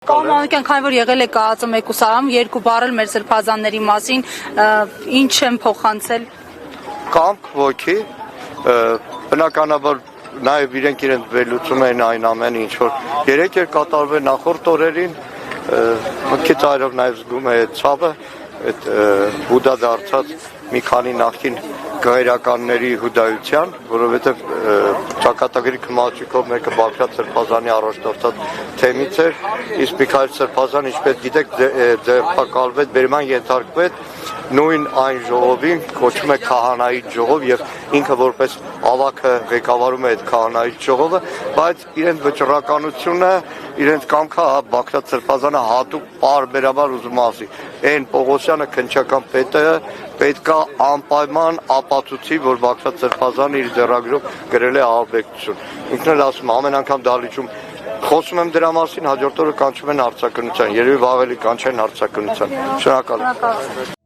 Պարոն Մանուկյան, քանի որ եղել է ԿԱԱԾ մեկուսարանում, երկու բառ մեր սրբազանների մասին, ինչ են փոխանցել։ Կամք, ոգի, բնականաբար նաև իրենք վերլուծում են այն ամեն ինչ, որ 3 կատարվել նախորդ օրերին, մտքից այրով նաև զգում է այդ ցավը, այդ հուդա դարձած մի քանի նախկին գայրականների հուդայության, որովհետև ճակատագրի քմաճիկով մեկը Բագրատ Սրբազանի առաջնորդած թեմից էր, իսկ Միքայել Սրբազանը, ինչպես գիտեք, ձերբակալվեց, բերման ենթարկվեց նույն այն ժողովին, կոչվում է քահանայի ժողով եւ ինքը որպես ավագը ղեկավարում է այդ քահանայի ժողովը, բայց իրենց վճռականությունը, իրենց կամքը Բագրատ Սրբազանը հատուկ պարբերաբար ուզում ասի, այն Պողոսյանը քննչական պետը պետք է անպայման ապացուցի, որ Բագրատ Սրբազանը իր ձեռագրով գրել է ահաբեկչություն։ Ինքն էլ ասում է, ամեն անգամ դահլիճում խոսում եմ դրա մասին, հաջորդ օրը կանչում են արձակնության, երևի ավելի կանչեն արձակնության։ Շնորհակալ եմ։